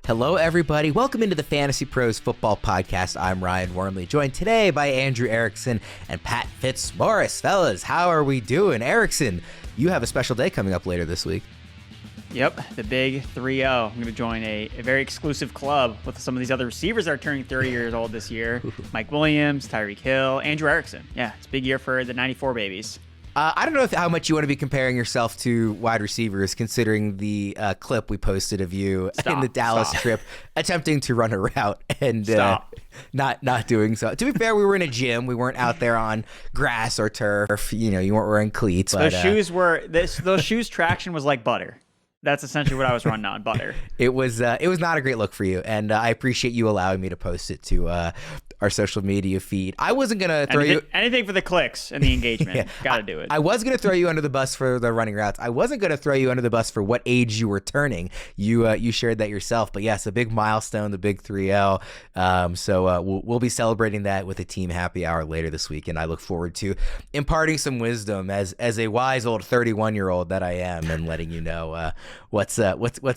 Hello, everybody. Welcome into the Fantasy Pros Football Podcast. I'm Ryan Wormeli, joined today by Andrew Erickson and Pat Fitzmaurice. Fellas, how are we doing? Erickson, you have a special day coming up later this week. Yep, the big 3-0. I'm going to join a very exclusive club with some of these other receivers that are turning 30 years old this year. Mike Williams, Tyreek Hill, Andrew Erickson. Yeah, it's a big year for the 94 babies. I don't know how much you want to be comparing yourself to wide receivers, considering the clip we posted of you in the Dallas trip attempting to run a route and not doing so. To be fair, we were in a gym. We weren't out there on grass or turf. You know, you weren't wearing cleats. Those shoes traction was like butter. That's essentially what I was running on, butter. It was not a great look for you, and I appreciate you allowing me to post it to our social media feed. I wasn't going to throw anything for the clicks and the engagement. Yeah, Gotta do it. I was going to throw you under the bus for the running routes. I wasn't going to throw you under the bus for what age you were turning. You shared that yourself. But yes, a big milestone, the big 3-0. So we'll be celebrating that with a team happy hour later this week. And I look forward to imparting some wisdom as a wise old 31-year-old that I am and letting you know what's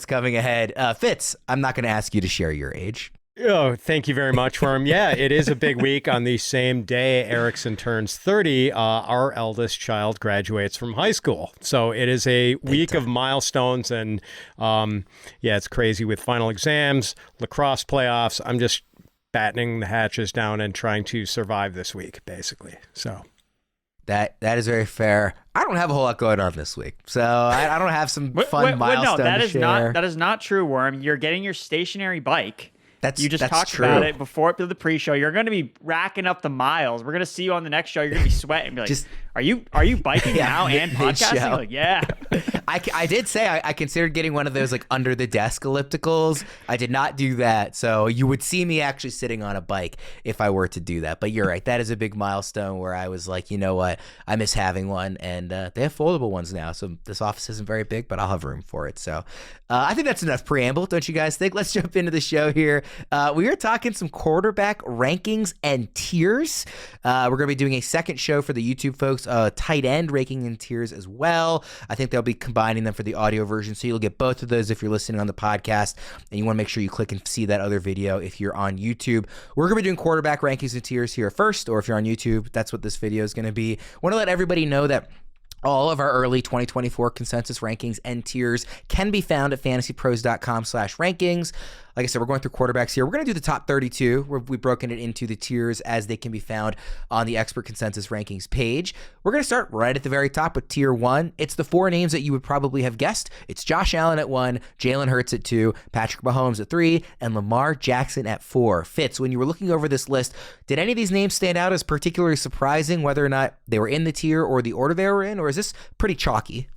coming ahead. Fitz, I'm not going to ask you to share your age. Oh, thank you very much, Worm. Yeah, it is a big week. On the same day Erickson turns 30, our eldest child graduates from high school. So it is a week of milestones, and it's crazy with final exams, lacrosse playoffs. I'm just battening the hatches down and trying to survive this week, basically. So that is very fair. I don't have a whole lot going on this week, so I don't have some fun milestones to share. That is not true, Worm. You're getting your stationary bike. You just talked true. about it before the pre-show. You're going to be racking up the miles. We're going to see you on the next show. You're going to be sweating and be like, are you biking now and podcasting? Like, yeah. I did say I considered getting one of those like under the desk ellipticals. I did not do that. So you would see me actually sitting on a bike if I were to do that. But you're right. That is a big milestone where I was like, you know what? I miss having one. And they have foldable ones now. So this office isn't very big, but I'll have room for it. So I think that's enough preamble. Don't you guys think? Let's jump into the show here. We are talking some quarterback rankings and tiers. We're going to be doing a second show for the YouTube folks, tight end ranking and tiers as well. I think they'll be combining them for the audio version, so you'll get both of those if you're listening on the podcast, and you want to make sure you click and see that other video if you're on YouTube. We're going to be doing quarterback rankings and tiers here first, or if you're on YouTube, that's what this video is going to be. I want to let everybody know that all of our early 2024 consensus rankings and tiers can be found at fantasypros.com/rankings. Like I said, we're going through quarterbacks here. We're going to do the top 32. We've broken it into the tiers as they can be found on the expert consensus rankings page. We're going to start right at the very top with tier 1. It's the 4 names that you would probably have guessed. It's Josh Allen at 1, Jalen Hurts at 2, Patrick Mahomes at 3, and Lamar Jackson at 4. Fitz, when you were looking over this list, did any of these names stand out as particularly surprising, whether or not they were in the tier or the order they were in, or is this pretty chalky?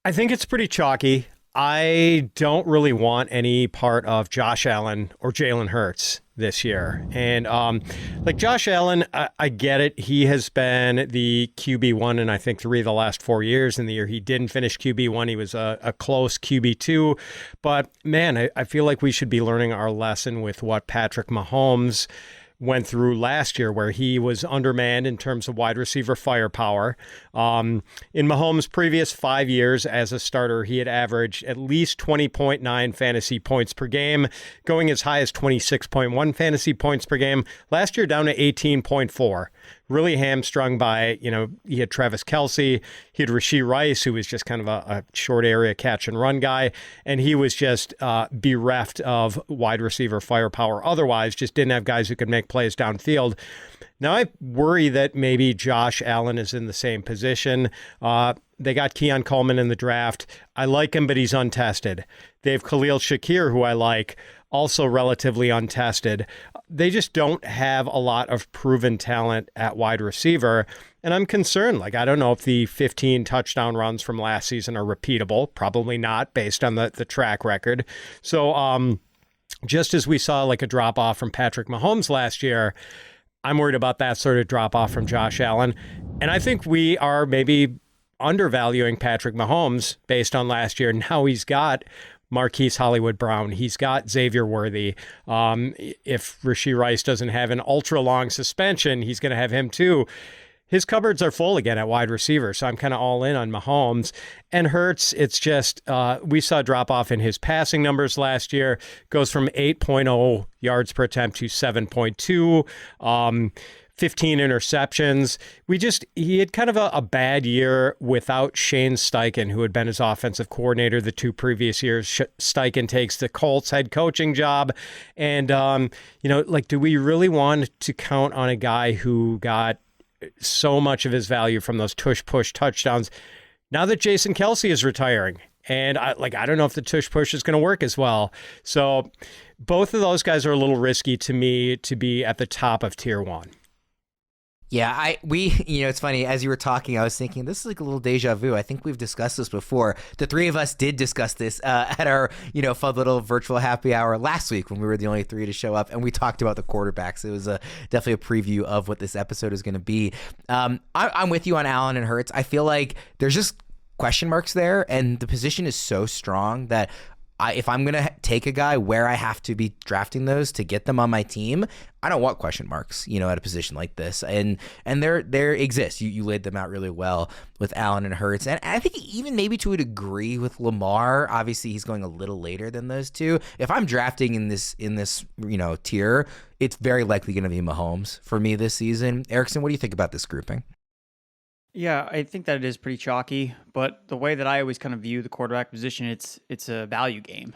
I think it's pretty chalky. I don't really want any part of Josh Allen or Jalen Hurts this year. And like Josh Allen, I get it. He has been the QB1 in I think 3 of the last 4 years. In the year he didn't finish QB1, he was a close QB2. But man, I feel like we should be learning our lesson with what Patrick Mahomes went through last year, where he was undermanned in terms of wide receiver firepower. In Mahomes' previous 5 years as a starter, he had averaged at least 20.9 fantasy points per game, going as high as 26.1 fantasy points per game. Last year, down to 18.4. Really hamstrung by, he had Travis Kelce, he had Rashee Rice, who was just kind of a short area catch and run guy, and he was just bereft of wide receiver firepower. Otherwise, just didn't have guys who could make plays downfield. Now, I worry that maybe Josh Allen is in the same position. They got Keon Coleman in the draft. I like him, but he's untested. They have Khalil Shakir, who I like, also relatively untested. They just don't have a lot of proven talent at wide receiver. And I'm concerned. I don't know if the 15 touchdown runs from last season are repeatable. Probably not, based on the track record. So just as we saw a drop-off from Patrick Mahomes last year, I'm worried about that sort of drop-off from Josh Allen. And I think we are maybe undervaluing Patrick Mahomes based on last year. Now he's got Marquise Hollywood Brown. He's got Xavier Worthy. If Rashee Rice doesn't have an ultra-long suspension, he's going to have him too. his cupboards are full again at wide receiver, so I'm kind of all in on Mahomes. And Hurts, it's just, we saw a drop-off in his passing numbers last year. Goes from 8.0 yards per attempt to 7.2. 15 interceptions. He had kind of a bad year without Shane Steichen, who had been his offensive coordinator the 2 previous years. Steichen takes the Colts head coaching job. And, do we really want to count on a guy who got so much of his value from those tush-push touchdowns now that Jason Kelce is retiring? And I don't know if the tush-push is going to work as well. So both of those guys are a little risky to me to be at the top of tier 1. Yeah, it's funny, as you were talking, I was thinking, this is like a little deja vu. I think we've discussed this before. The 3 of us did discuss this at our, fun little virtual happy hour last week when we were the only 3 to show up, and we talked about the quarterbacks. It was definitely a preview of what this episode is going to be. I'm with you on Allen and Hurts. I feel like there's just question marks there, and the position is so strong that if I'm going to take a guy where I have to be drafting those to get them on my team, I don't want question marks, at a position like this. And there exists. You laid them out really well with Allen and Hurts. And I think even maybe to a degree with Lamar, obviously he's going a little later than those two. If I'm drafting in this tier, it's very likely going to be Mahomes for me this season. Erickson, what do you think about this grouping? Yeah, I think that it is pretty chalky, but the way that I always kind of view the quarterback position, it's a value game.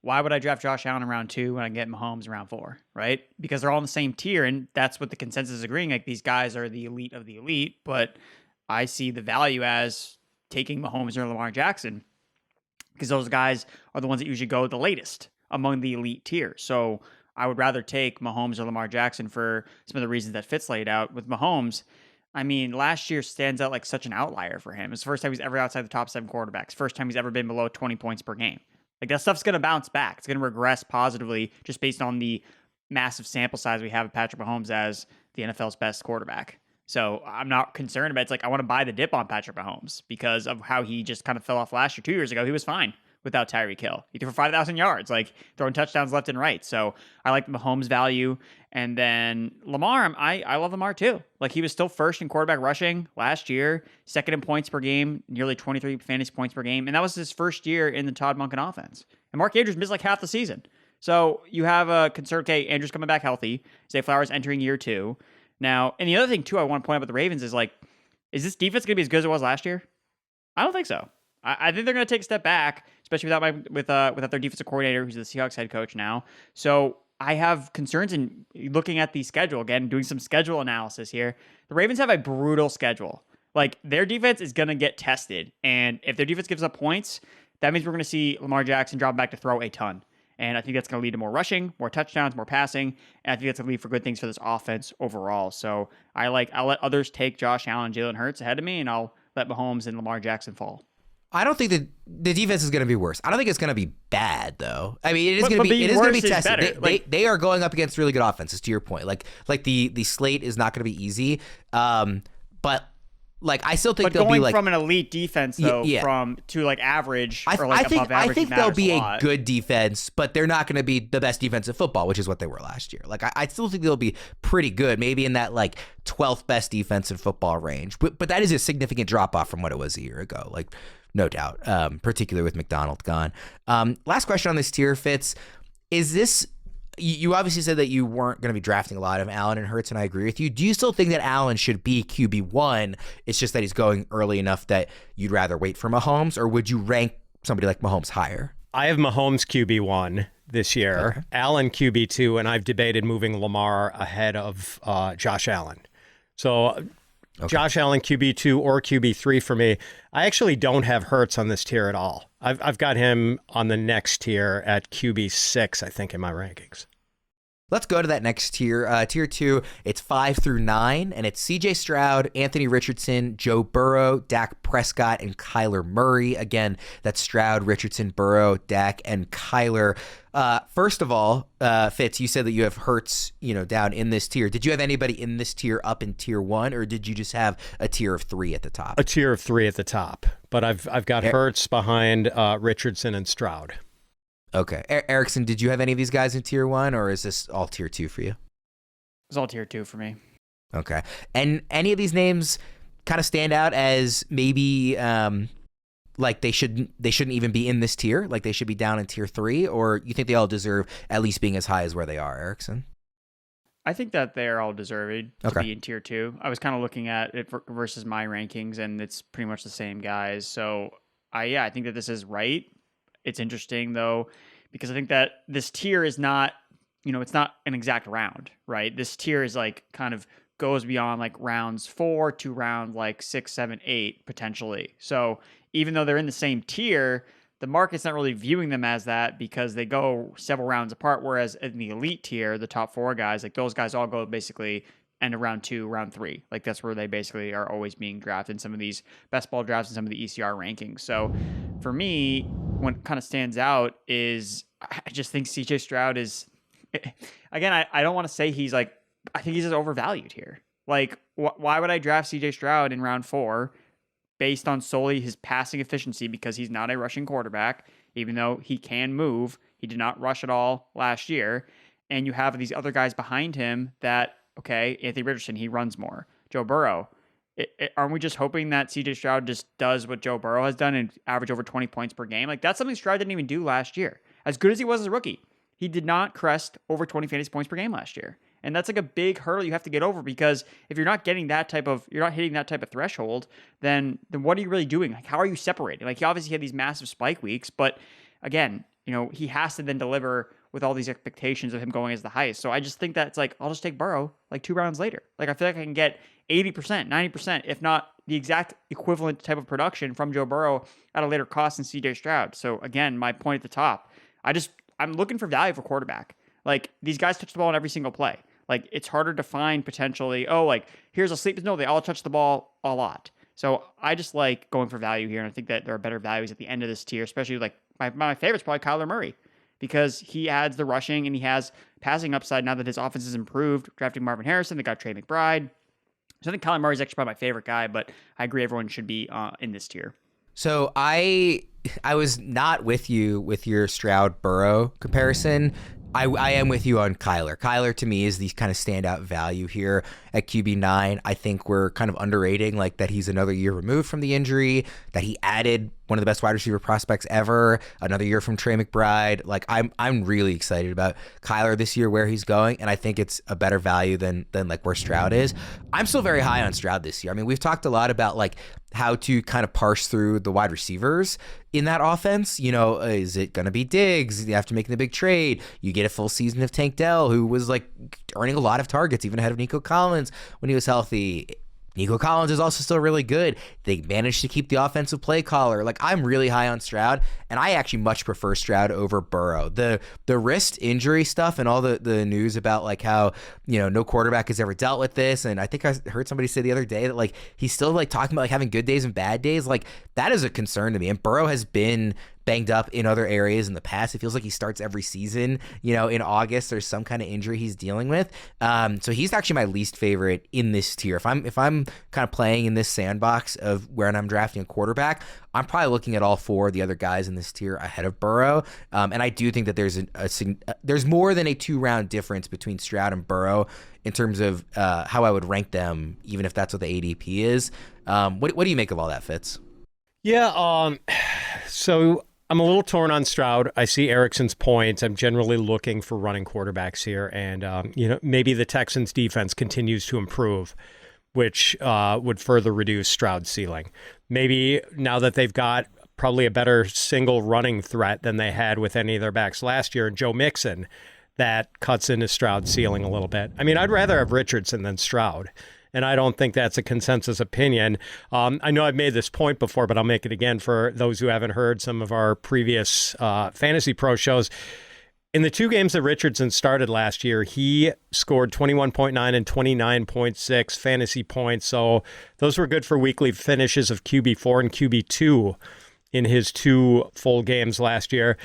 Why would I draft Josh Allen in round 2 when I get Mahomes in round 4, right? Because they're all in the same tier, and that's what the consensus is agreeing. Like, these guys are the elite of the elite, but I see the value as taking Mahomes or Lamar Jackson, because those guys are the ones that usually go the latest among the elite tier. So I would rather take Mahomes or Lamar Jackson for some of the reasons that Fitz laid out. With Mahomes, I mean, last year stands out like such an outlier for him. It's the first time he's ever outside the top 7 quarterbacks. First time he's ever been below 20 points per game. Like, that stuff's going to bounce back. It's going to regress positively just based on the massive sample size we have of Patrick Mahomes as the NFL's best quarterback. So I'm not concerned about it. It's like, I want to buy the dip on Patrick Mahomes because of how he just kind of fell off last year. 2 years ago, he was fine without Tyreek Hill. He threw for 5,000 yards, like throwing touchdowns left and right. So I like the Mahomes value. And then Lamar, I love Lamar too. Like, he was still first in quarterback rushing last year, second in points per game, nearly 23 fantasy points per game. And that was his first year in the Todd Monken offense. And Mark Andrews missed like half the season. So you have a concern, okay, Andrews coming back healthy. Zay Flowers entering year 2. Now, and the other thing too I want to point out about the Ravens is, like, is this defense going to be as good as it was last year? I don't think so. I think they're going to take a step back, especially without their defensive coordinator, who's the Seahawks head coach now. So I have concerns in looking at the schedule again, doing some schedule analysis here. The Ravens have a brutal schedule. Like, their defense is going to get tested, and if their defense gives up points, that means we're going to see Lamar Jackson drop back to throw a ton. And I think that's going to lead to more rushing, more touchdowns, more passing, and I think that's going to lead for good things for this offense overall. So I'll let others take Josh Allen and Jalen Hurts ahead of me, and I'll let Mahomes and Lamar Jackson fall. I don't think that the defense is going to be worse. I don't think it's going to be bad, though. I mean, it is going to be tested. They are going up against really good offenses, to your point. Like the slate is not going to be easy. But like, I still think they'll be like, from an elite defense though, to like average or like above average. I think they'll be a good defense, but they're not going to be the best defensive football, which is what they were last year. Like, I still think they'll be pretty good, maybe in that like 12th best defensive football range. But that is a significant drop off from what it was a year ago. Like, no doubt, particularly with McDonald gone. Last question on this tier, Fitz. Is this, you obviously said that you weren't going to be drafting a lot of Allen and Hurts, and I agree with you. Do you still think that Allen should be QB1? It's just that he's going early enough that you'd rather wait for Mahomes, or would you rank somebody like Mahomes higher? I have Mahomes QB1 this year, okay. Allen QB2, and I've debated moving Lamar ahead of Josh Allen. So okay. Josh Allen QB2 or QB3 for me. I actually don't have Hurts on this tier at all. I've got him on the next tier at QB6, I think, in my rankings. Let's go to that next tier. Tier 2, it's 5 through 9, and it's CJ Stroud, Anthony Richardson, Joe Burrow, Dak Prescott, and Kyler Murray. Again, that's Stroud, Richardson, Burrow, Dak, and Kyler. First of all, Fitz, you said that you have Hurts, down in this tier. Did you have anybody in this tier up in tier 1, or did you just have a tier of 3 at the top? A tier of 3 at the top, but I've got Hurts behind Richardson and Stroud. Okay. Erickson, did you have any of these guys in tier 1, or is this all tier 2 for you? It's all tier 2 for me. Okay. And any of these names kind of stand out as maybe like they shouldn't even be in this tier, like they should be down in tier 3, or you think they all deserve at least being as high as where they are, Erickson? I think that they're all deserving to Okay. be in tier 2. I was kind of looking at it versus my rankings, and it's pretty much the same guys. So I think that this is right. It's interesting though, because I think that this tier is not, it's not an exact round, right? This tier is like kind of goes beyond like rounds 4 to round like 6, 7, 8 potentially. So even though they're in the same tier, the market's not really viewing them as that because they go several rounds apart. Whereas in the elite tier, the top 4 guys, like those guys all go basically end of round 2, round 3. Like that's where they basically are always being drafted in some of these best ball drafts and some of the ECR rankings. So for me, what kind of stands out is I just think CJ Stroud is, again, I don't want to say he's like, I think he's just overvalued here. Like, why would I draft CJ Stroud in round 4 based on solely his passing efficiency, because he's not a rushing quarterback, even though he can move. He did not rush at all last year. And you have these other guys behind him that, okay, Anthony Richardson, he runs more. Joe Burrow. Aren't we just hoping that CJ Stroud just does what Joe Burrow has done and average over 20 points per game? Like, that's something Stroud didn't even do last year. As good as he was as a rookie, he did not crest over 20 fantasy points per game last year. And that's like a big hurdle you have to get over, because if you're not getting that type of, you're not hitting that type of threshold, then what are you really doing? Like, how are you separating? Like, he obviously had these massive spike weeks, but again, he has to then deliver with all these expectations of him going as the highest. So I just think that it's like, I'll just take Burrow like 2 rounds later. Like, I feel like I can get 80%, 90%, if not the exact equivalent type of production from Joe Burrow at a later cost than CJ Stroud. So again, my point at the top, I'm looking for value for quarterback. Like, these guys touch the ball in every single play. Like, it's harder to find potentially, here's a sleep. No, they all touch the ball a lot. So I just like going for value here. And I think that there are better values at the end of this tier, especially like my favorite's probably Kyler Murray, because he adds the rushing and he has passing upside now that his offense has improved. Drafting Marvin Harrison, they got Trey McBride. So I think Kyler Murray's actually probably my favorite guy, but I agree everyone should be in this tier. So I was not with you with your Stroud Burrow comparison. I am with you on Kyler. Kyler to me is the kind of standout value here at QB9. I think we're kind of underrating like that he's another year removed from the injury, that he added one of the best wide receiver prospects ever, another year from Trey McBride. Like, I'm really excited about Kyler this year, where he's going, and I think it's a better value than like where Stroud is. I'm still very high on Stroud this year. I mean, we've talked a lot about like how to kind of parse through the wide receivers in that offense. Is it going to be Diggs? You have to make the big trade. You get a full season of Tank Dell, who was like earning a lot of targets, even ahead of Nico Collins when he was healthy. Nico Collins is also still really good. They managed to keep the offensive play caller. Like, I'm really high on Stroud, and I actually much prefer Stroud over Burrow. The wrist injury stuff and all the news about like how, no quarterback has ever dealt with this. And I think I heard somebody say the other day that like he's still like talking about like having good days and bad days. Like, that is a concern to me. And Burrow has been banged up in other areas in the past. It feels like he starts every season, in August there's some kind of injury he's dealing with. So he's actually my least favorite in this tier. If I'm kind of playing in this sandbox of where I'm drafting a quarterback, I'm probably looking at all 4 of the other guys in this tier ahead of Burrow. And I do think that there's more than a 2-round difference between Stroud and Burrow in terms of how I would rank them, even if that's what the ADP is. What do you make of all that, Fitz? Yeah, so I'm a little torn on Stroud. I see Erickson's points. I'm generally looking for running quarterbacks here. And, maybe the Texans defense continues to improve, which would further reduce Stroud's ceiling. Maybe now that they've got probably a better single running threat than they had with any of their backs last year, and Joe Mixon, that cuts into Stroud's ceiling a little bit. I mean, I'd rather have Richardson than Stroud. And I don't think that's a consensus opinion. I know I've made this point before, but I'll make it again for those who haven't heard some of our previous Fantasy Pro shows. In the 2 games that Richardson started last year, he scored 21.9 and 29.6 fantasy points. So those were good for weekly finishes of QB4 and QB2 in his 2 full games last year.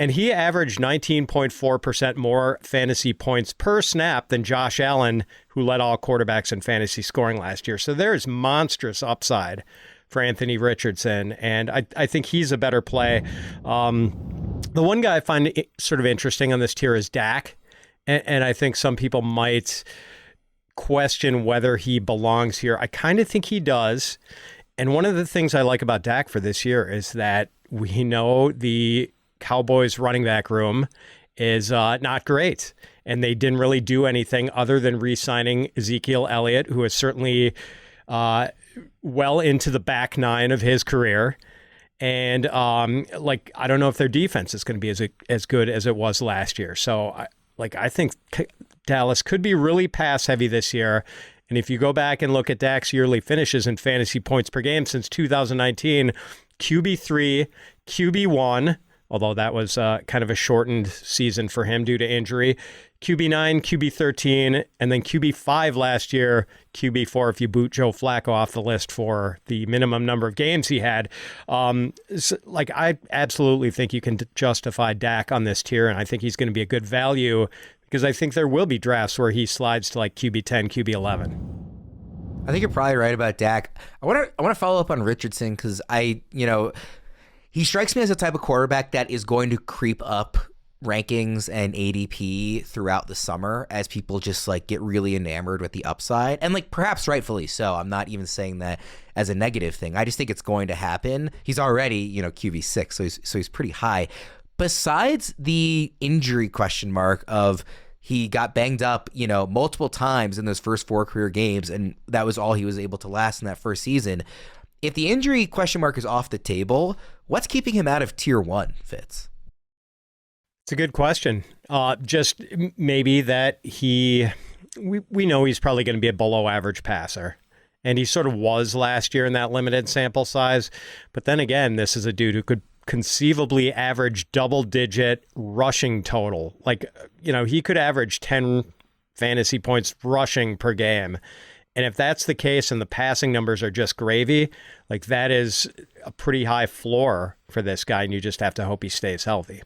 And he averaged 19.4% more fantasy points per snap than Josh Allen, who led all quarterbacks in fantasy scoring last year. So there is monstrous upside for Anthony Richardson, and I think he's a better play. The one guy I find sort of interesting on this tier is Dak, and I think some people might question whether he belongs here. I kind of think he does. And one of the things I like about Dak for this year is that we know the Cowboys running back room is not great. And they didn't really do anything other than re-signing Ezekiel Elliott, who is certainly well into the back nine of his career. And I don't know if their defense is going to be as good as it was last year. So I think Dallas could be really pass heavy this year. And if you go back and look at Dak's yearly finishes in fantasy points per game since 2019, QB3, QB1, although that was kind of a shortened season for him due to injury, QB9, QB13, and then QB5 last year, QB4 if you boot Joe Flacco off the list for the minimum number of games he had. I absolutely think you can justify Dak on this tier, and I think he's going to be a good value because I think there will be drafts where he slides to like QB10, QB11. I think you're probably right about Dak. I want to follow up on Richardson because he strikes me as a type of quarterback that is going to creep up rankings and ADP throughout the summer as people just get really enamored with the upside, and perhaps rightfully so. I'm not even saying that as a negative thing. I just think it's going to happen. He's already QB6, so he's pretty high. Besides the injury question mark of he got banged up, multiple times in those first 4 career games, and that was all he was able to last in that first season. If the injury question mark is off the table, what's keeping him out of tier 1, Fitz? It's a good question. Just maybe that we know he's probably going to be a below average passer. And he sort of was last year in that limited sample size. But then again, this is a dude who could conceivably average double-digit rushing total. He could average 10 fantasy points rushing per game. And if that's the case and the passing numbers are just gravy, that is a pretty high floor for this guy, and you just have to hope he stays healthy.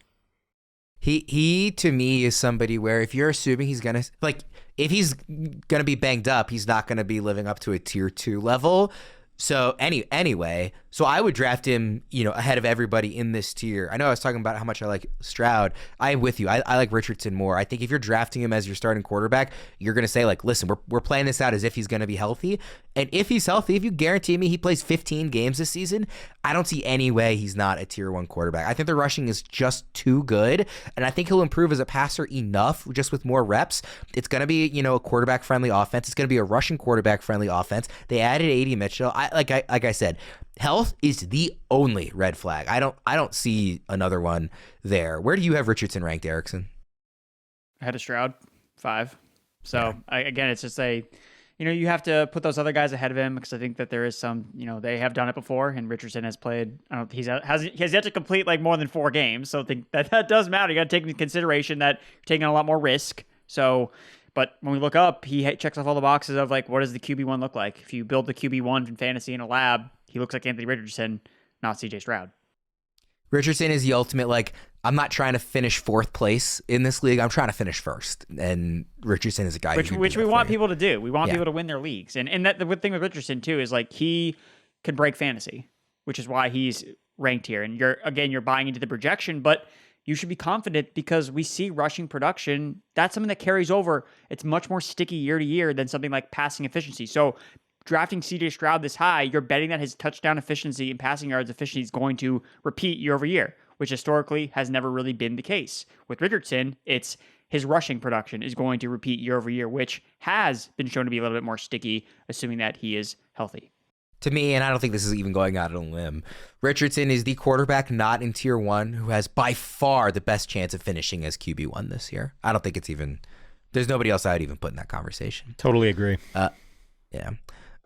He to me is somebody where if you're assuming he's going to, if he's going to be banged up, he's not going to be living up to a tier 2 level. So anyway, so I would draft him, ahead of everybody in this tier. I know I was talking about how much I like Stroud. I am with you. I like Richardson more. I think if you're drafting him as your starting quarterback, you're going to say listen, we're playing this out as if he's going to be healthy. And if he's healthy, if you guarantee me he plays 15 games this season, I don't see any way he's not a tier 1 quarterback. I think the rushing is just too good. And I think he'll improve as a passer enough just with more reps. It's going to be, a quarterback friendly offense. It's going to be a rushing quarterback friendly offense. They added A.D. Mitchell. Like I said, health is the only red flag. I don't see another one there. Where do you have Richardson ranked, Erickson? I had a Stroud 5. So again, it's just you have to put those other guys ahead of him because I think that there is some, they have done it before, and Richardson has played. He has yet to complete more than 4 games. So I think that does matter. You got to take into consideration that you're taking a lot more risk. So. But when we look up, he checks off all the boxes of what does the QB1 look like? If you build the QB1 in fantasy in a lab, he looks like Anthony Richardson, not CJ Stroud. Richardson is the ultimate, I'm not trying to finish 4th place in this league. I'm trying to finish 1st. And Richardson is a guy which we want people to do. We want people to win their leagues. And that the good thing with Richardson too is he can break fantasy, which is why he's ranked here. And you're buying into the projection, but you should be confident because we see rushing production. That's something that carries over. It's much more sticky year to year than something like passing efficiency. So drafting CJ Stroud this high, you're betting that his touchdown efficiency and passing yards efficiency is going to repeat year over year, which historically has never really been the case. With Richardson, it's his rushing production is going to repeat year over year, which has been shown to be a little bit more sticky, assuming that he is healthy. To me, and I don't think this is even going out on a limb, Richardson is the quarterback not in tier 1 who has by far the best chance of finishing as QB1 this year. I don't think there's nobody else I would even put in that conversation. Totally agree. Yeah.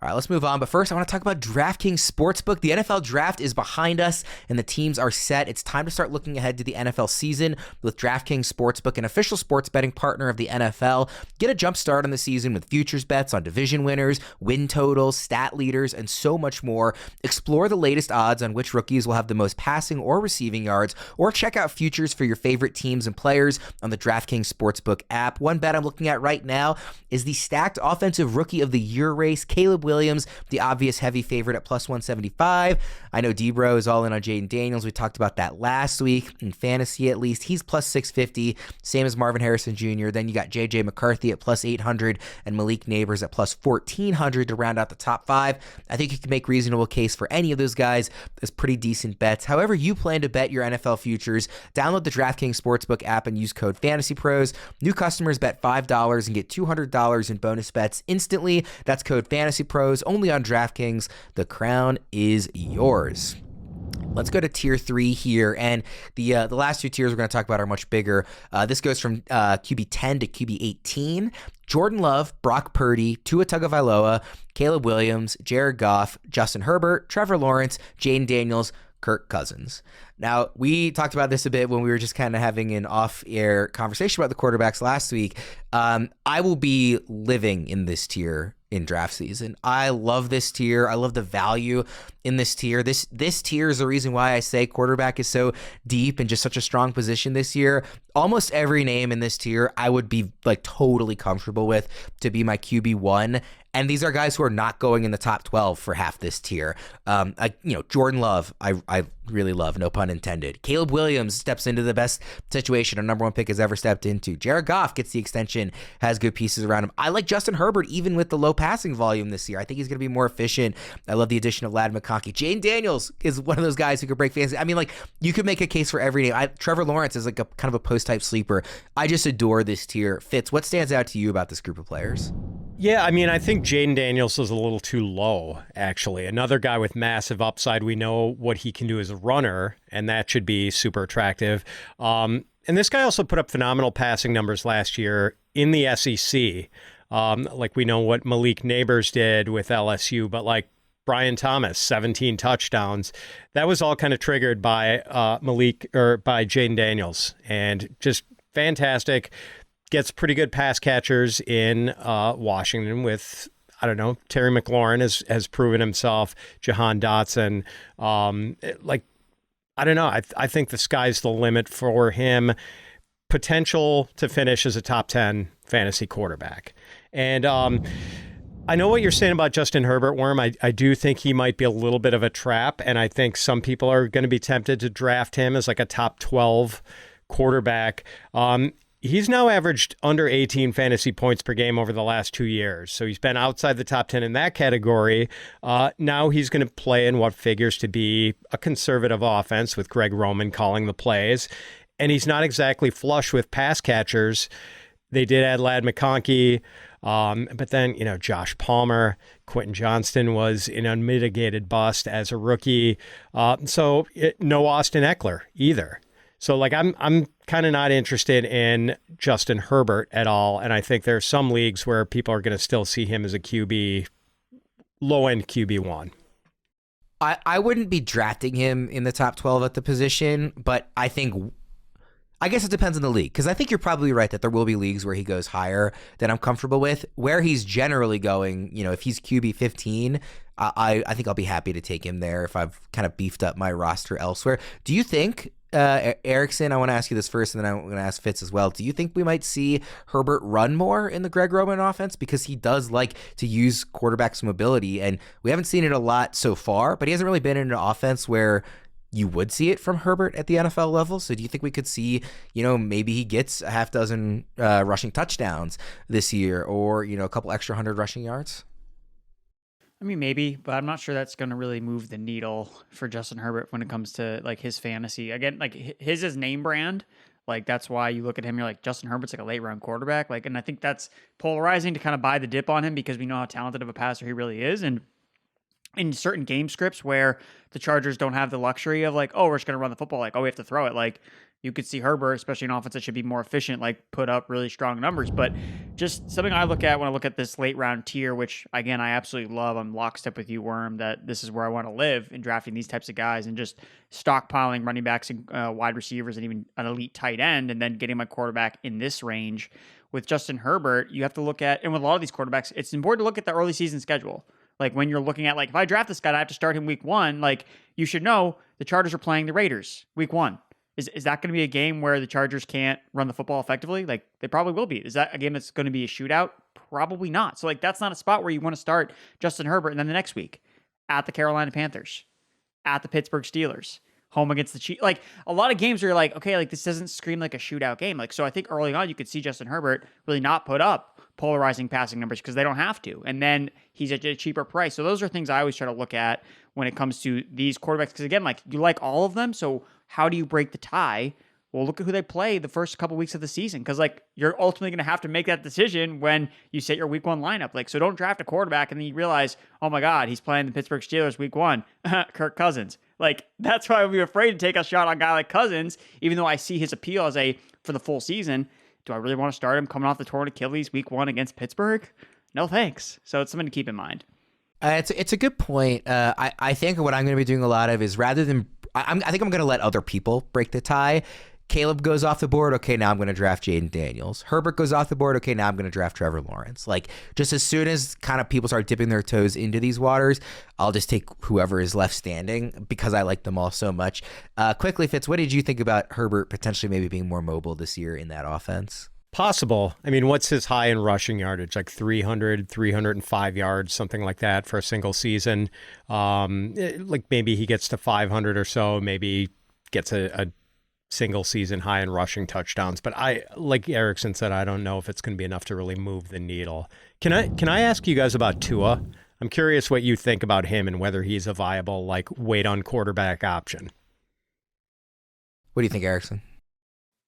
All right, let's move on. But first, I want to talk about DraftKings Sportsbook. The NFL draft is behind us, and the teams are set. It's time to start looking ahead to the NFL season with DraftKings Sportsbook, an official sports betting partner of the NFL. Get a jump start on the season with futures bets on division winners, win totals, stat leaders, and so much more. Explore the latest odds on which rookies will have the most passing or receiving yards, or check out futures for your favorite teams and players on the DraftKings Sportsbook app. One bet I'm looking at right now is the stacked offensive rookie of the year race. Caleb Williams, the obvious heavy favorite at plus 175. I know Debro is all in on Jaden Daniels. We talked about that last week in fantasy at least. He's plus 650, same as Marvin Harrison Jr. Then you got JJ McCarthy at plus 800 and Malik Neighbors at plus 1400 to round out the top 5. I think you can make reasonable case for any of those guys as pretty decent bets. However you plan to bet your NFL futures, download the DraftKings Sportsbook app and use code FantasyPros. New customers bet $5 and get $200 in bonus bets instantly. That's code FantasyPros only on DraftKings. The crown is yours. Let's go to tier 3 here, and the last 2 tiers we're going to talk about are much bigger. This goes from QB 10 to QB 18. Jordan Love, Brock Purdy, Tua Tagovailoa, Caleb Williams, Jared Goff, Justin Herbert, Trevor Lawrence, Jaden Daniels, Kirk Cousins. Now, we talked about this a bit when we were just kind of having an off-air conversation about the quarterbacks last week. I will be living in this tier in draft season. I love this tier. I love the value in this tier. This tier is the reason why I say quarterback is so deep and just such a strong position this year. Almost every name in this tier I would be like totally comfortable with to be my QB1. And these are guys who are not going in the top 12 for half this tier. Jordan Love, I really love, no pun intended. Caleb Williams steps into the best situation a number 1 pick has ever stepped into. Jared Goff gets the extension, has good pieces around him. I like Justin Herbert even with the low passing volume this year. I think he's going to be more efficient. I love the addition of Ladd McConkey. Jaden Daniels is one of those guys who could break fantasy. I mean, like, you could make a case for every name. Trevor Lawrence is like a kind of a post-type sleeper. I just adore this tier. Fitz, what stands out to you about this group of players? Yeah, I mean, I think Jaden Daniels is a little too low, actually. Another guy with massive upside. We know what he can do as a runner, and that should be super attractive. And this guy also put up phenomenal passing numbers last year in the SEC. Like we know what Malik Neighbors did with LSU, but like Brian Thomas, 17 touchdowns. That was all kind of triggered by by Jaden Daniels, and just fantastic. Gets pretty good pass catchers in Washington with, I don't know, Terry McLaurin has proven himself, Jahan Dotson. I don't know. I think the sky's the limit for him. Potential to finish as a top 10 fantasy quarterback. And I know what you're saying about Justin Herbert, Worm. I do think he might be a little bit of a trap, and I think some people are going to be tempted to draft him as like a top 12 quarterback. He's now averaged under 18 fantasy points per game over the last 2 years. So he's been outside the top 10 in that category. Now he's going to play in what figures to be a conservative offense with Greg Roman calling the plays. And he's not exactly flush with pass catchers. They did add Ladd McConkey. But then, Josh Palmer, Quentin Johnston was an unmitigated bust as a rookie. No Austin Eckler either. So I'm kind of not interested in Justin Herbert at all. And I think there are some leagues where people are going to still see him as a QB, low-end QB1. I wouldn't be drafting him in the top 12 at the position, but I guess it depends on the league, because I think you're probably right that there will be leagues where he goes higher than I'm comfortable with. Where he's generally going, if he's QB 15, I think I'll be happy to take him there if I've kind of beefed up my roster elsewhere. Do you think, Erickson, I want to ask you this first, and then I'm going to ask Fitz as well. Do you think we might see Herbert run more in the Greg Roman offense? Because he does like to use quarterbacks' mobility, and we haven't seen it a lot so far, but he hasn't really been in an offense where you would see it from Herbert at the NFL level. So do you think we could see, maybe he gets a half dozen rushing touchdowns this year, or, a couple extra 100 rushing yards? I mean, maybe, but I'm not sure that's going to really move the needle for Justin Herbert when it comes to like his fantasy. Again, like his is name brand. Like that's why you look at him, you're like, Justin Herbert's like a late round quarterback. Like, and I think that's polarizing to kind of buy the dip on him because we know how talented of a passer he really is. And in certain game scripts where the Chargers don't have the luxury of like, oh, we're just going to run the football. Like, oh, we have to throw it. Like you could see Herbert, especially an offense that should be more efficient, like put up really strong numbers. But just something I look at when I look at this late round tier, which again, I absolutely love. I'm lockstep with you, Worm, that this is where I want to live in drafting these types of guys and just stockpiling running backs and wide receivers and even an elite tight end, and then getting my quarterback in this range. With Justin Herbert, you have to look at, and with a lot of these quarterbacks, it's important to look at the early season schedule. Like when you're looking at, like, if I draft this guy, I have to start him week 1. Like you should know the Chargers are playing the Raiders week 1. Is that going to be a game where the Chargers can't run the football effectively? Like they probably will be. Is that a game that's going to be a shootout? Probably not. So like that's not a spot where you want to start Justin Herbert. And then the next week at the Carolina Panthers, at the Pittsburgh Steelers, home against the Chiefs. Like a lot of games where you're like, okay, like this doesn't scream like a shootout game. Like, so I think early on you could see Justin Herbert really not put up polarizing passing numbers because they don't have to. And then he's at a cheaper price. So those are things I always try to look at when it comes to these quarterbacks. Because again, like you like all of them. So how do you break the tie? Well, look at who they play the first couple weeks of the season. Because like you're ultimately going to have to make that decision when you set your week 1 lineup. Like, so don't draft a quarterback and then you realize, oh my God, he's playing the Pittsburgh Steelers week 1, Kirk Cousins. Like that's why I would be afraid to take a shot on a guy like Cousins, even though I see his appeal as for the full season. Do I really want to start him coming off the torn Achilles week 1 against Pittsburgh? No thanks. So it's something to keep in mind. It's a good point. I think what I'm going to be doing a lot of is rather than I think I'm going to let other people break the tie. Caleb goes off the board. Okay, now I'm going to draft Jaden Daniels. Herbert goes off the board. Okay, now I'm going to draft Trevor Lawrence. Like just as soon as kind of people start dipping their toes into these waters, I'll just take whoever is left standing because I like them all so much. Quickly, Fitz, what did you think about Herbert potentially maybe being more mobile this year in that offense? Possible. I mean, what's his high in rushing yardage? Like 300, 305 yards, something like that for a single season. Like maybe he gets to 500 or so, maybe gets a single season high in rushing touchdowns. But I, like Erickson said, I don't know if it's going to be enough to really move the needle. Can I ask you guys about Tua? I'm curious what you think about him and whether he's a viable, like, wait on quarterback option. What do you think, Erickson?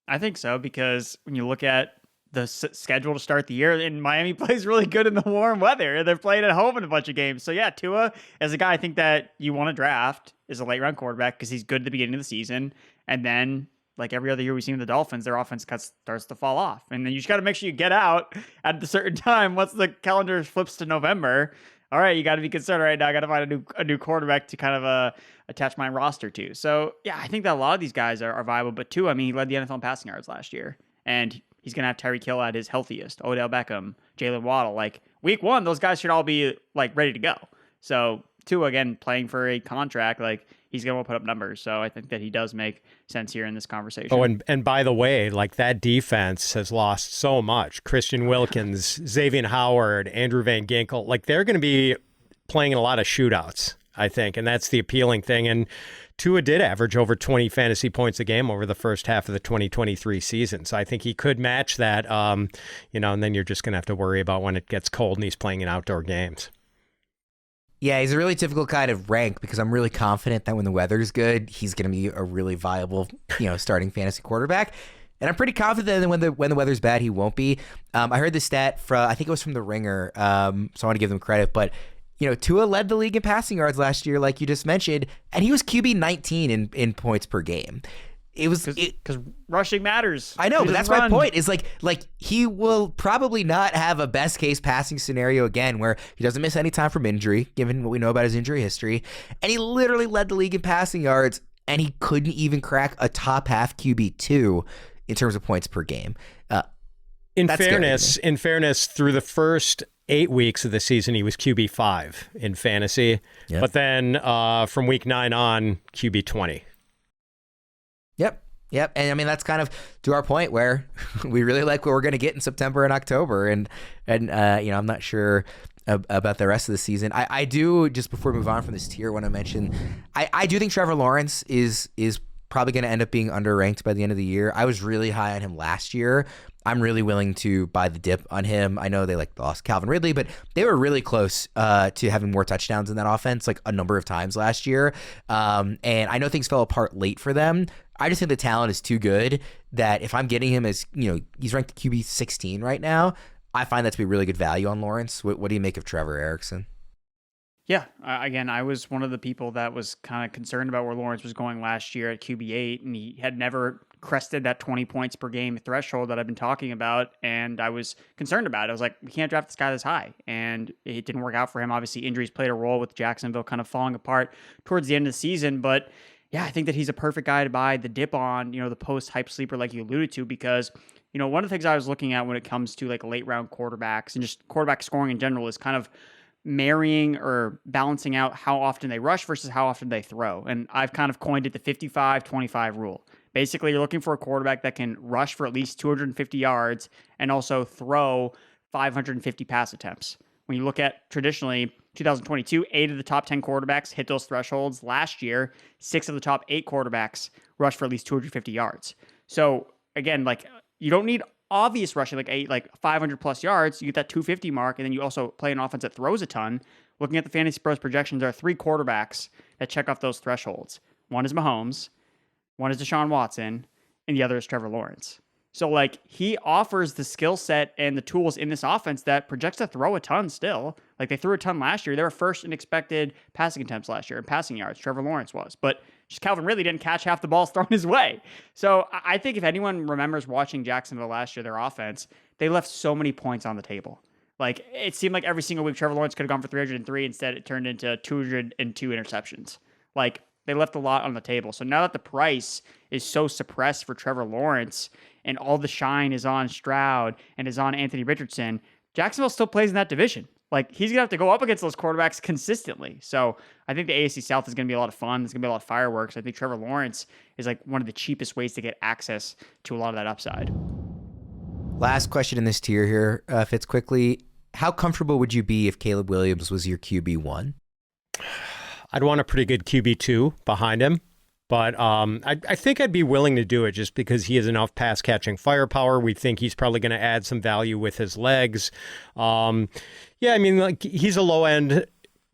I think so, because when you look at the schedule to start the year, and Miami plays really good in the warm weather. They're playing at home in a bunch of games. So yeah, Tua, as a guy I think that you want to draft, is a late round quarterback because he's good at the beginning of the season. And then, like every other year we've seen with the Dolphins, their offense starts to fall off. And then you just got to make sure you get out at a certain time. Once the calendar flips to November, all right, you got to be concerned. Right now, I got to find a new quarterback to kind of attach my roster to. So yeah, I think that a lot of these guys are viable. But Tua, I mean, he led the NFL in passing yards last year, and he's going to have Tyreek Hill at his healthiest. Odell Beckham, Jalen Waddle. Like week 1, those guys should all be like ready to go. So Tua, again, playing for a contract, like he's going to put up numbers. So I think that he does make sense here in this conversation. Oh, and by the way, like that defense has lost so much. Christian Wilkins, Xavier Howard, Andrew Van Ginkel, like they're going to be playing in a lot of shootouts, I think. And that's the appealing thing. And Tua did average over 20 fantasy points a game over the first half of the 2023 season. So I think he could match that, and then you're just going to have to worry about when it gets cold and he's playing in outdoor games. Yeah, he's a really difficult guy to rank because I'm really confident that when the weather's good, he's going to be a really viable, starting fantasy quarterback. And I'm pretty confident that when the weather's bad, he won't be. I heard the stat I think it was from The Ringer, so I want to give them credit. But, Tua led the league in passing yards last year, like you just mentioned, and he was QB 19 in points per game. It was because rushing matters. I know, but that's my point. Is like he will probably not have a best case passing scenario again, where he doesn't miss any time from injury, given what we know about his injury history, and he literally led the league in passing yards, and he couldn't even crack a top half QB2 in terms of points per game. In fairness, through the first 8 weeks of the season, he was QB5 in fantasy, yep. But then from week 9 on, QB20. Yep. And I mean, that's kind of to our point where we really like what we're going to get in September and October. And I'm not sure about the rest of the season. I do, just before we move on from this tier, want to mention, I do think Trevor Lawrence is probably going to end up being underranked by the end of the year. I was really high on him last year. I'm really willing to buy the dip on him. I know they lost Calvin Ridley, but they were really close to having more touchdowns in that offense like a number of times last year. And I know things fell apart late for them. I just think the talent is too good that if I'm getting him as, he's ranked QB 16 right now, I find that to be really good value on Lawrence. What do you make of Trevor, Erickson? Yeah, again, I was one of the people that was kind of concerned about where Lawrence was going last year at QB8, and he had never crested that 20 points per game threshold that I've been talking about, and I was concerned about it. I was like, we can't draft this guy this high, and it didn't work out for him. Obviously, injuries played a role with Jacksonville kind of falling apart towards the end of the season, but yeah, I think that he's a perfect guy to buy the dip on, the post-hype sleeper like you alluded to, because one of the things I was looking at when it comes to like late round quarterbacks and just quarterback scoring in general is kind of marrying or balancing out how often they rush versus how often they throw. And I've kind of coined it the 55-25 rule. Basically, you're looking for a quarterback that can rush for at least 250 yards and also throw 550 pass attempts. When you look at traditionally 2022, 8 of the top 10 quarterbacks hit those thresholds. Last year, 6 of the top 8 quarterbacks rushed for at least 250 yards. So again, like you don't need obvious rushing, like 500 plus yards. You get that 250 mark, and then you also play an offense that throws a ton. Looking at the Fantasy Pros projections, there are 3 quarterbacks that check off those thresholds. One is Mahomes, one is Deshaun Watson, and the other is Trevor Lawrence. So like he offers the skill set and the tools in this offense that projects to throw a ton still. Like they threw a ton last year. They were first in expected passing attempts last year and passing yards. Trevor Lawrence was. But just Calvin Ridley didn't catch half the balls thrown his way. So I think if anyone remembers watching Jacksonville last year, their offense, they left so many points on the table. Like it seemed like every single week Trevor Lawrence could have gone for 303. Instead, it turned into 202 interceptions. Like they left a lot on the table. So now that the price is so suppressed for Trevor Lawrence and all the shine is on Stroud and is on Anthony Richardson, Jacksonville still plays in that division. Like he's going to have to go up against those quarterbacks consistently. So I think the AFC South is going to be a lot of fun. There's going to be a lot of fireworks. I think Trevor Lawrence is like one of the cheapest ways to get access to a lot of that upside. Last question in this tier here, Fitz, quickly. How comfortable would you be if Caleb Williams was your QB1? I'd want a pretty good QB2 behind him. But I think I'd be willing to do it just because he has enough pass catching firepower. We think he's probably going to add some value with his legs. Yeah, I mean, like he's a low end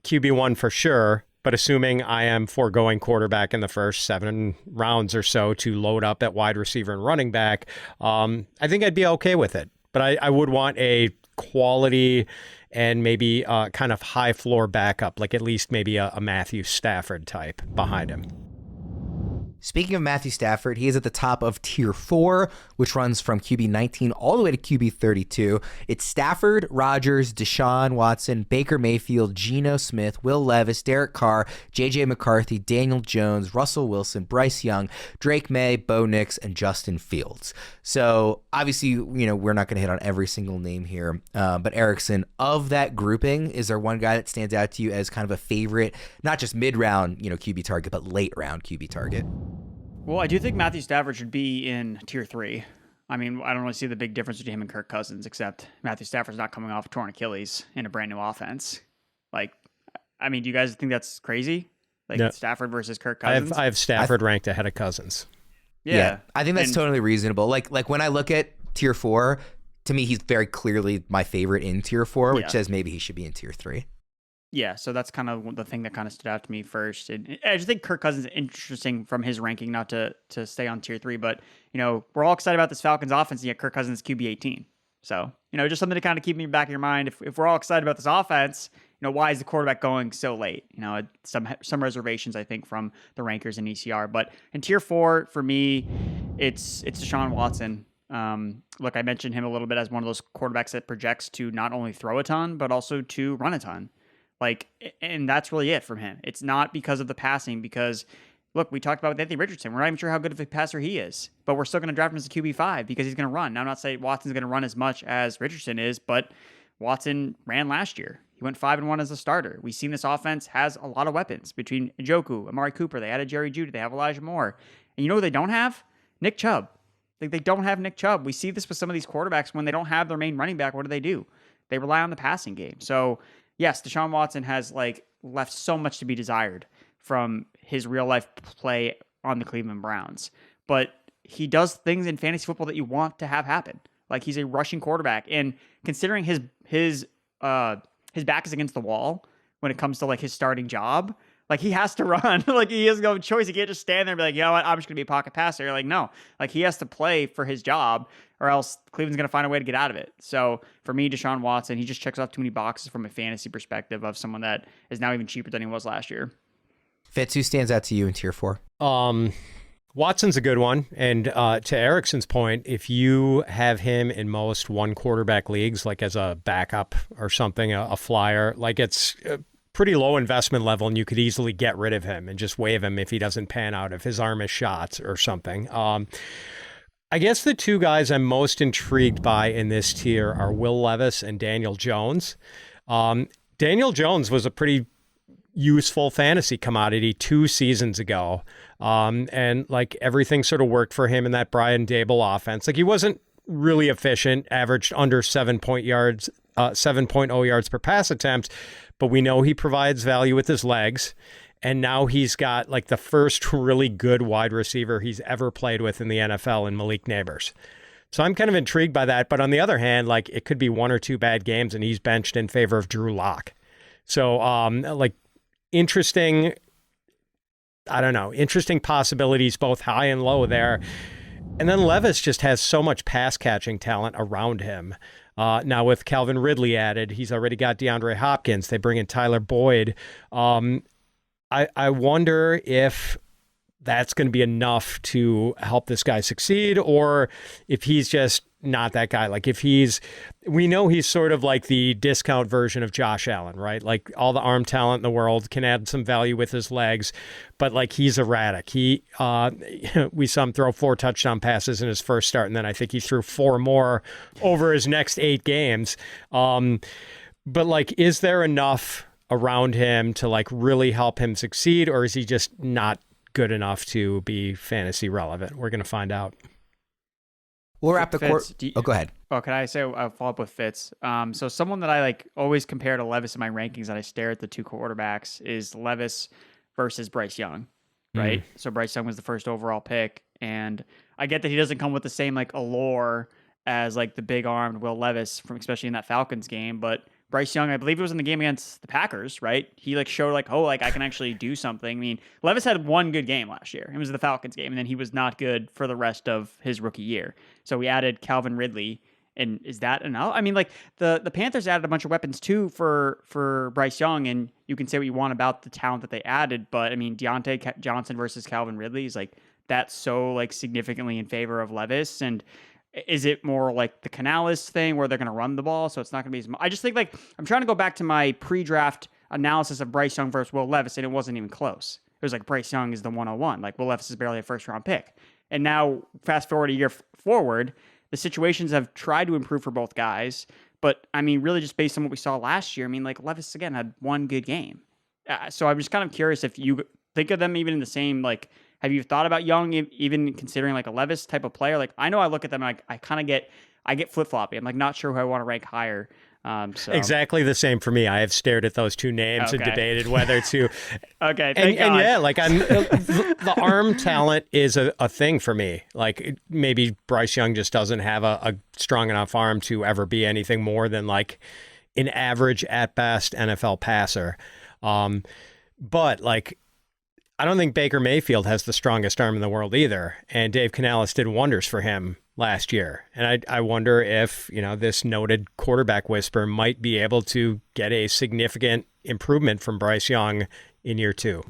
QB1 for sure. But assuming I am foregoing quarterback in the first 7 rounds or so to load up at wide receiver and running back, I think I'd be okay with it. But I would want a quality and maybe kind of high floor backup, like at least maybe a Matthew Stafford type behind him. Speaking of Matthew Stafford, he is at the top of tier 4, which runs from QB 19 all the way to QB 32. It's Stafford, Rodgers, Deshaun Watson, Baker Mayfield, Geno Smith, Will Levis, Derek Carr, J.J. McCarthy, Daniel Jones, Russell Wilson, Bryce Young, Drake May, Bo Nix, and Justin Fields. So obviously, you know, we're not going to hit on every single name here, but Erickson, of that grouping, is there one guy that stands out to you as kind of a favorite, not just mid-round, QB target, but late-round QB target? Well, I do think Matthew Stafford should be in tier 3. I mean, I don't really see the big difference between him and Kirk Cousins, except Matthew Stafford's not coming off a torn Achilles in a brand new offense. Like, I mean, do you guys think that's crazy? Like no. Stafford versus Kirk Cousins? I have Stafford ranked ahead of Cousins. Yeah, I think that's totally reasonable. Like when I look at tier 4, to me, he's very clearly my favorite in tier 4, which says maybe he should be in tier 3. Yeah, so that's kind of the thing that kind of stood out to me first. And I just think Kirk Cousins is interesting from his ranking, not to stay on tier 3, but, we're all excited about this Falcons offense, and yet Kirk Cousins is QB 18. So, just something to kind of keep in the back of your mind. If we're all excited about this offense, why is the quarterback going so late? Some reservations, I think, from the rankers in ECR. But in tier 4, for me, it's Deshaun Watson. Look, I mentioned him a little bit as one of those quarterbacks that projects to not only throw a ton, but also to run a ton. And that's really it from him. It's not because of the passing, because, look, we talked about Anthony Richardson. We're not even sure how good of a passer he is, but we're still going to draft him as a QB5 because he's going to run. Now, I'm not saying Watson's going to run as much as Richardson is, but Watson ran last year. He went 5-1 as a starter. We've seen this offense has a lot of weapons between Njoku, Amari Cooper. They added Jerry Jeudy. They have Elijah Moore. And you know who they don't have? Nick Chubb. They don't have Nick Chubb. We see this with some of these quarterbacks when they don't have their main running back. What do? They rely on the passing game. So, yes, Deshaun Watson has left so much to be desired from his real life play on the Cleveland Browns, but he does things in fantasy football that you want to have happen. Like he's a rushing quarterback, and considering his back is against the wall when it comes to his starting job, he has to run. He has no choice. He can't just stand there and be like, you know what, I'm just gonna be a pocket passer. No, he has to play for his job, or else Cleveland's going to find a way to get out of it. So for me, Deshaun Watson, he just checks off too many boxes from a fantasy perspective of someone that is now even cheaper than he was last year. Fitz, who stands out to you in tier 4? Watson's a good one. And to Erickson's point, if you have him in most one quarterback leagues, as a backup or something, a flyer, it's pretty low investment level, and you could easily get rid of him and just waive him if he doesn't pan out, if his arm is shot or something. I guess the 2 guys I'm most intrigued by in this tier are Will Levis and Daniel Jones. Daniel Jones was a pretty useful fantasy commodity 2 seasons ago. And everything sort of worked for him in that Brian Dable offense. He wasn't really efficient, averaged under 7.0 yards per pass attempt, but we know he provides value with his legs. And now he's got like the first really good wide receiver he's ever played with in the NFL in Malik Neighbors. So I'm kind of intrigued by that. But on the other hand, like it could be 1 or 2 bad games and he's benched in favor of Drew Lock. So interesting possibilities both high and low there. And then Levis just has so much pass catching talent around him. Now with Calvin Ridley added, he's already got DeAndre Hopkins. They bring in Tyler Boyd. I wonder if that's going to be enough to help this guy succeed, or if he's just not that guy. Like we know he's sort of like the discount version of Josh Allen, right? Like all the arm talent in the world, can add some value with his legs, but like he's erratic. We saw him throw 4 touchdown passes in his first start, and then I think he threw 4 more over his next 8 games. But like, is there enough around him to like really help him succeed, or is he just not good enough to be fantasy relevant? We're going to find out. We'll wrap the court. Go ahead. Oh, can I say I'll follow up with Fitz? So someone that I like always compare to Levis in my rankings, that I stare at the 2 quarterbacks, is Levis versus Bryce Young, right? So Bryce Young was the first overall pick, and I get that he doesn't come with the same like allure as like the big armed Will Levis from, especially in that Falcons game, but Bryce Young, I believe it was in the game against the Packers, right? He like showed like, I can actually do something. I mean, Levis had 1 good game last year. It was the Falcons game, and then he was not good for the rest of his rookie year. So we added Calvin Ridley, and is that enough? I mean, like the Panthers added a bunch of weapons too for Bryce Young, and you can say what you want about the talent that they added, but I mean, Deontay Johnson versus Calvin Ridley is like, that's so like significantly in favor of Levis. And is it more like the Canales thing where they're going to run the ball, so it's not going to be as much? I just think like I'm trying to go back to my pre-draft analysis of Bryce Young versus Will Levis, and it wasn't even close. It was like Bryce Young is the 101. Like Will Levis is barely a first-round pick. And now fast forward a year forward, the situations have tried to improve for both guys. But I mean, really just based on what we saw last year, I mean, like Levis again had 1 good game. So I'm just kind of curious if you think of them even in the same, like, have you thought about Young even considering like a Levis type of player? Like I know I look at them and I get flip-floppy. I'm like not sure who I want to rank higher. So. Exactly the same for me. I have stared at those 2 names and debated whether to. Okay, and yeah, like the arm talent is a thing for me. Like maybe Bryce Young just doesn't have a strong enough arm to ever be anything more than like an average at best NFL passer. But like, I don't think Baker Mayfield has the strongest arm in the world either. And Dave Canales did wonders for him last year. And I wonder if, this noted quarterback whisperer might be able to get a significant improvement from Bryce Young in year 2.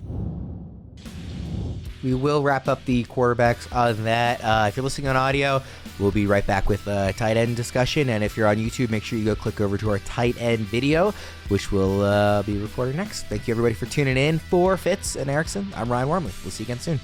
We will wrap up the quarterbacks on that. If you're listening on audio, we'll be right back with a tight end discussion. And if you're on YouTube, make sure you go click over to our tight end video, which will be recorded next. Thank you, everybody, for tuning in. For Fitz and Erickson, I'm Ryan Wormeli. We'll see you again soon.